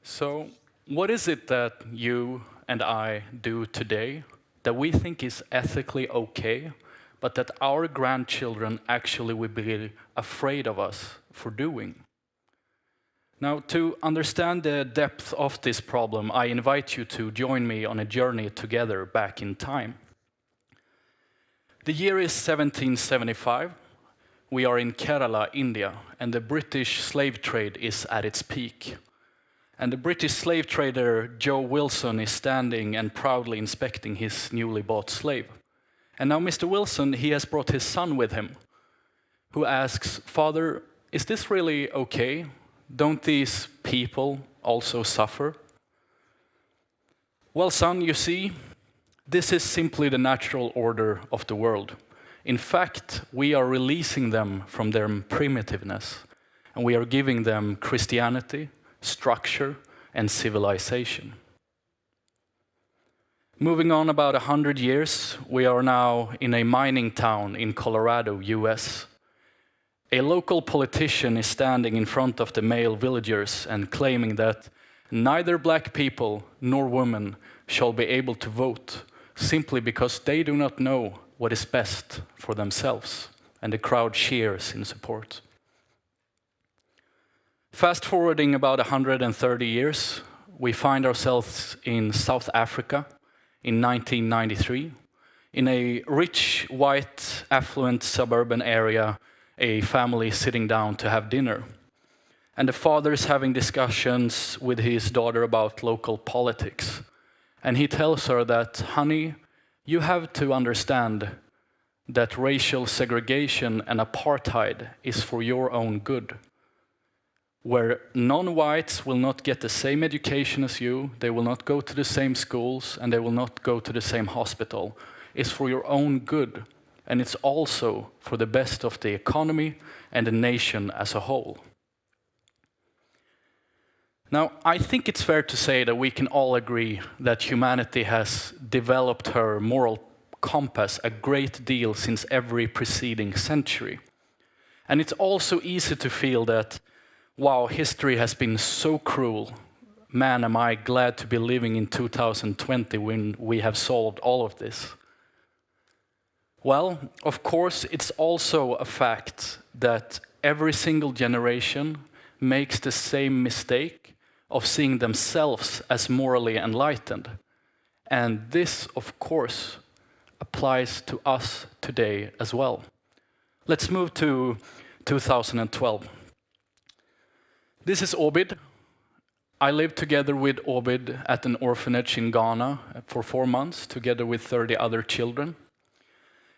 So, what is it that you and I do today that we think is ethically okay, but that our grandchildren actually will be afraid of us for doing? Now, to understand the depth of this problem, I invite you to join me on a journey together back in time. The year is 1775. We are in Kerala, India, and the British slave trade is at its peak. And the British slave trader Joe Wilson is standing and proudly inspecting his newly bought slave. And now Mr. Wilson, he has brought his son with him, who asks, "Father, is this really okay? Don't these people also suffer?" "Well, son, you see, this is simply the natural order of the world. In fact, we are releasing them from their primitiveness, and we are giving them Christianity, structure, and civilization." Moving on about 100 years, we are now in a mining town in Colorado, US. A local politician is standing in front of the male villagers and claiming that neither black people nor women shall be able to vote simply because they do not know what is best for themselves, and the crowd cheers in support. Fast forwarding about 130 years, we find ourselves in South Africa in 1993. In a rich, white, affluent suburban area, a family is sitting down to have dinner. And the father is having discussions with his daughter about local politics. And he tells her that, "Honey, you have to understand that racial segregation and apartheid is for your own good. Where non-whites will not get the same education as you, they will not go to the same schools, and they will not go to the same hospital. It's for your own good, and it's also for the best of the economy and the nation as a whole." Now, I think it's fair to say that we can all agree that humanity has developed her moral compass a great deal since every preceding century. And it's also easy to feel that, wow, history has been so cruel. Man, am I glad to be living in 2020 when we have solved all of this. Well, of course, it's also a fact that every single generation makes the same mistake of seeing themselves as morally enlightened. And this, of course, applies to us today as well. Let's move to 2012. This is Obid. I lived together with Obid at an orphanage in Ghana for 4 months, together with 30 other children.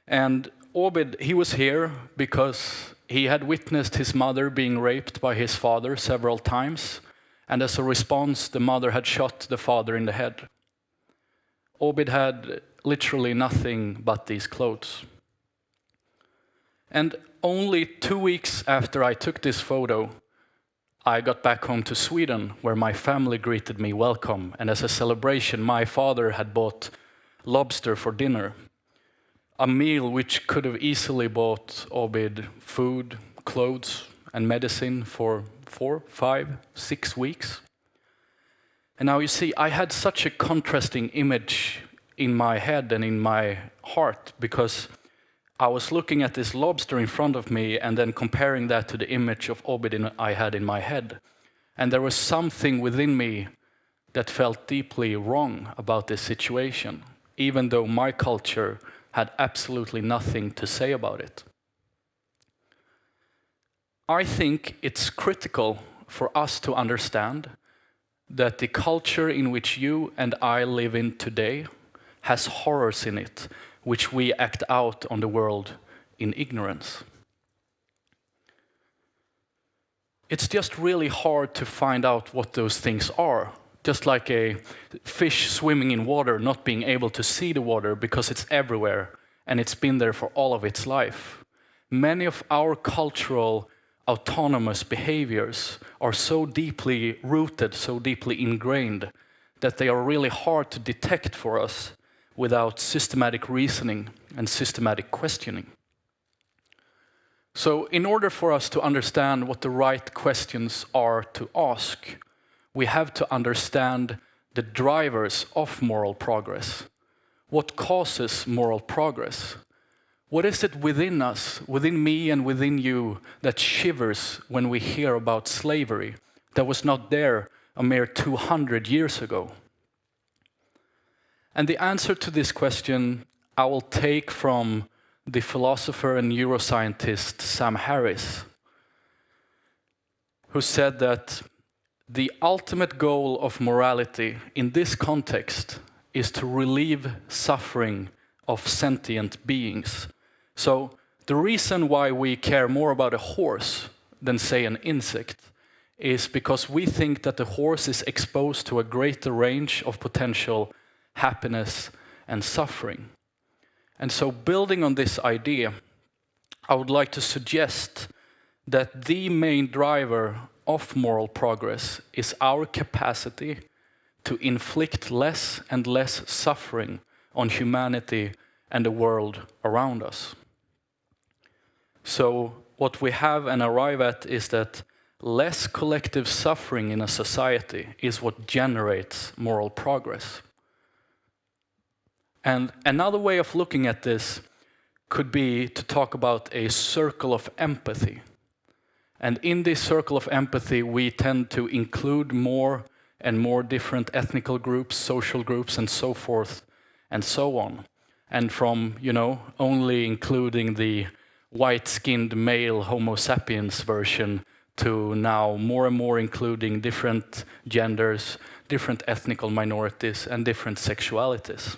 And Obid, he was here because he had witnessed his mother being raped by his father several times, and as a response, the mother had shot the father in the head. Obid had literally nothing but these clothes. And only 2 weeks after I took this photo, I got back home to Sweden, where my family greeted me welcome, and as a celebration, my father had bought lobster for dinner. A meal which could have easily bought Obid food, clothes, and medicine for 4, 5, 6 weeks. And now you see, I had such a contrasting image in my head and in my heart, because I was looking at this lobster in front of me and then comparing that to the image of Obid I had in my head. And there was something within me that felt deeply wrong about this situation, even though my culture had absolutely nothing to say about it. I think it's critical for us to understand that the culture in which you and I live in today has horrors in it, which we act out on the world in ignorance. It's just really hard to find out what those things are. Just like a fish swimming in water, not being able to see the water because it's everywhere and it's been there for all of its life. Many of our cultural autonomous behaviors are so deeply rooted, so deeply ingrained, that they are really hard to detect for us without systematic reasoning and systematic questioning. So in order for us to understand what the right questions are to ask, we have to understand the drivers of moral progress. What causes moral progress? What is it within us, within me and within you, that shivers when we hear about slavery that was not there a mere 200 years ago? And the answer to this question I will take from the philosopher and neuroscientist Sam Harris, who said that the ultimate goal of morality in this context is to relieve suffering of sentient beings. So the reason why we care more about a horse than, say, an insect is because we think that the horse is exposed to a greater range of potential happiness and suffering. And so building on this idea, I would like to suggest that the main driver of moral progress is our capacity to inflict less and less suffering on humanity and the world around us. So what we have and arrive at is that less collective suffering in a society is what generates moral progress. And another way of looking at this could be to talk about a circle of empathy. And in this circle of empathy, we tend to include more and more different ethnical groups, social groups, and so forth, and so on. And from, only including the white-skinned male Homo sapiens version to now more and more including different genders, different ethnical minorities, and different sexualities.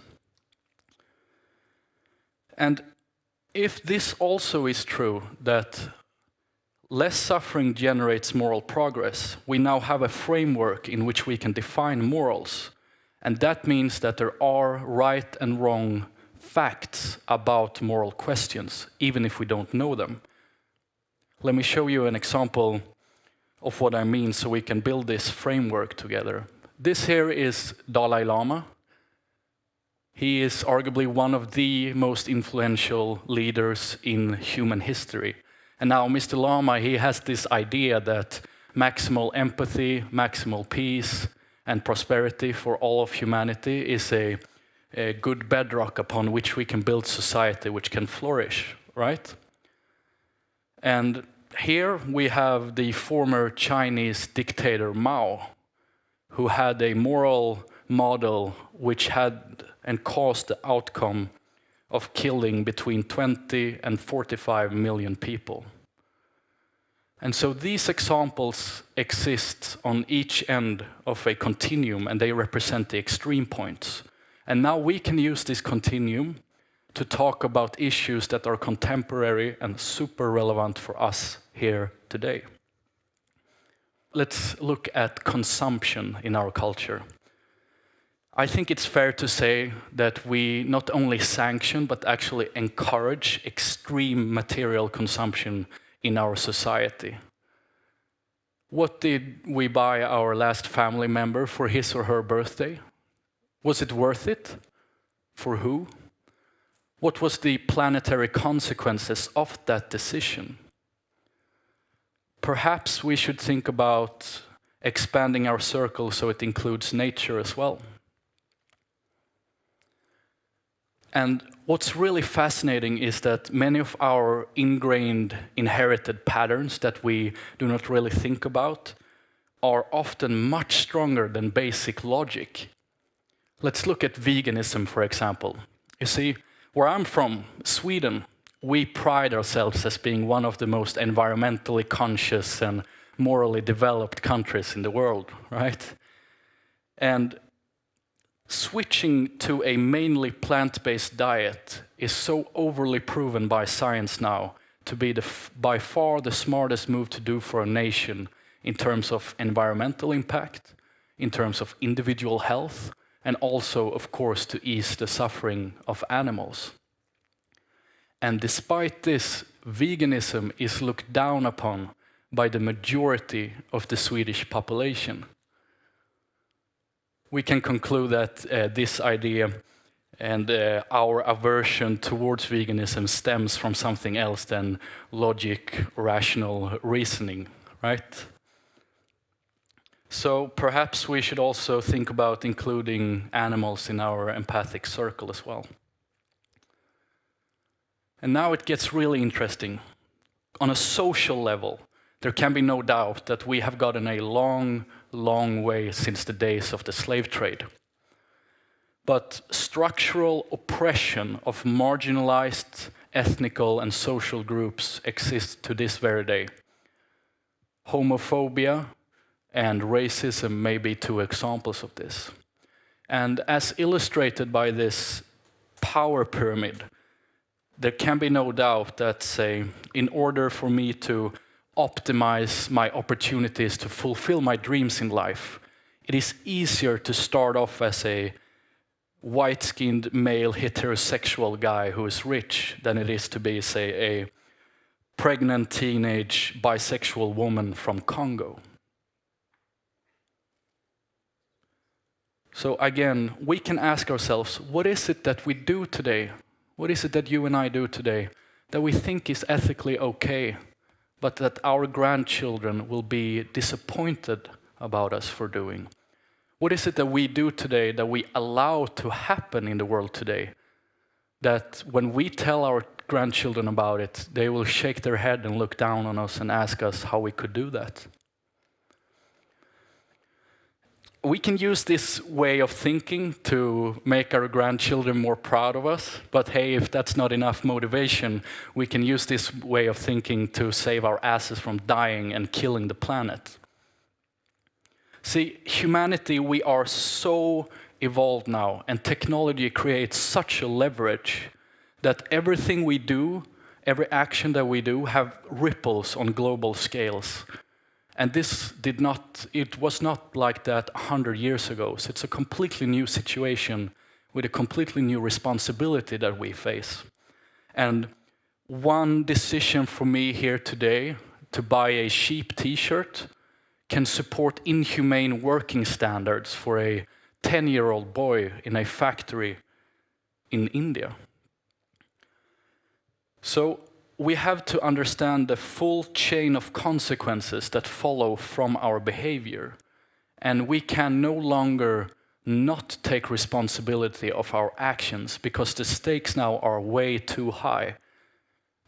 And if this also is true, that less suffering generates moral progress, we now have a framework in which we can define morals. And that means that there are right and wrong facts about moral questions, even if we don't know them. Let me show you an example of what I mean so we can build this framework together. This here is Dalai Lama. He is arguably one of the most influential leaders in human history. And now Mr. Lama, he has this idea that maximal empathy, maximal peace, and prosperity for all of humanity is a good bedrock upon which we can build society which can flourish, right? And here we have the former Chinese dictator Mao, who had a moral model which had and caused the outcome of killing between 20 and 45 million people. And so these examples exist on each end of a continuum, and they represent the extreme points. And now we can use this continuum to talk about issues that are contemporary and super relevant for us here today. Let's look at consumption in our culture. I think it's fair to say that we not only sanction, but actually encourage extreme material consumption in our society. What did we buy our last family member for his or her birthday? Was it worth it? For who? What was the planetary consequences of that decision? Perhaps we should think about expanding our circle so it includes nature as well. And what's really fascinating is that many of our ingrained, inherited patterns that we do not really think about are often much stronger than basic logic. Let's look at veganism, for example. You see, where I'm from, Sweden, we pride ourselves as being one of the most environmentally conscious and morally developed countries in the world, right? And switching to a mainly plant-based diet is so overly proven by science now to be by far the smartest move to do for a nation in terms of environmental impact, in terms of individual health, and also, of course, to ease the suffering of animals. And despite this, veganism is looked down upon by the majority of the Swedish population. We can conclude that this idea and our aversion towards veganism stems from something else than logic, rational reasoning, right? So perhaps we should also think about including animals in our empathic circle as well. And now it gets really interesting. On a social level, there can be no doubt that we have gotten a long, long way since the days of the slave trade. But structural oppression of marginalized ethnical and social groups exists to this very day. Homophobia and racism may be two examples of this. And as illustrated by this power pyramid, there can be no doubt that, say, in order for me to optimize my opportunities to fulfill my dreams in life, it is easier to start off as a white-skinned male heterosexual guy who is rich than it is to be, say, a pregnant teenage bisexual woman from Congo. So again, we can ask ourselves, what is it that we do today? What is it that you and I do today that we think is ethically okay, but that our grandchildren will be disappointed about us for doing? What is it that we do today that we allow to happen in the world today, that when we tell our grandchildren about it, they will shake their head and look down on us and ask us how we could do that? We can use this way of thinking to make our grandchildren more proud of us, but hey, if that's not enough motivation, we can use this way of thinking to save our asses from dying and killing the planet. See, humanity, we are so evolved now, and technology creates such a leverage that everything we do, every action that we do, have ripples on global scales. And it was not like that 100 years ago. So it's a completely new situation with a completely new responsibility that we face. And one decision for me here today to buy a cheap t-shirt can support inhumane working standards for a 10-year-old boy in a factory in India. So we have to understand the full chain of consequences that follow from our behavior. And we can no longer not take responsibility of our actions because the stakes now are way too high.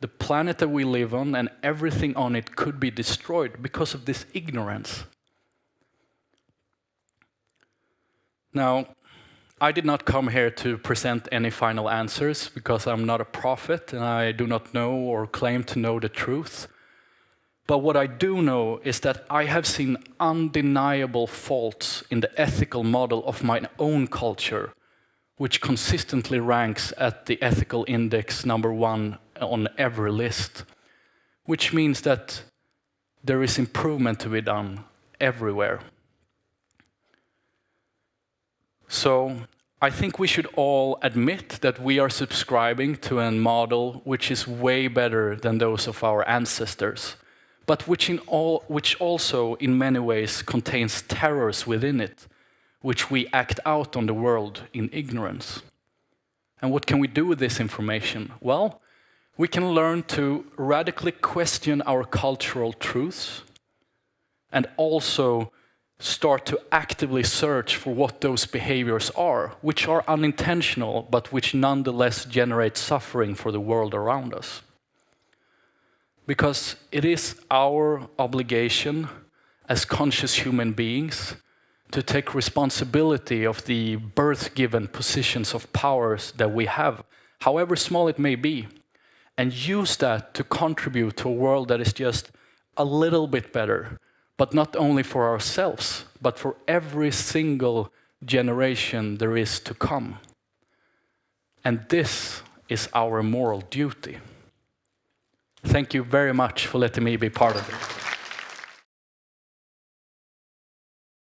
The planet that we live on and everything on it could be destroyed because of this ignorance. Now, I did not come here to present any final answers because I'm not a prophet and I do not know or claim to know the truth. But what I do know is that I have seen undeniable faults in the ethical model of my own culture, which consistently ranks at the ethical index #1 on every list, which means that there is improvement to be done everywhere. So I think we should all admit that we are subscribing to a model which is way better than those of our ancestors, but which also in many ways contains terrors within it, which we act out on the world in ignorance. And what can we do with this information? Well, we can learn to radically question our cultural truths and also start to actively search for what those behaviors are, which are unintentional, but which nonetheless generate suffering for the world around us. Because it is our obligation as conscious human beings to take responsibility of the birth-given positions of powers that we have, however small it may be, and use that to contribute to a world that is just a little bit better, but not only for ourselves, but for every single generation there is to come. And this is our moral duty. Thank you very much for letting me be part of it.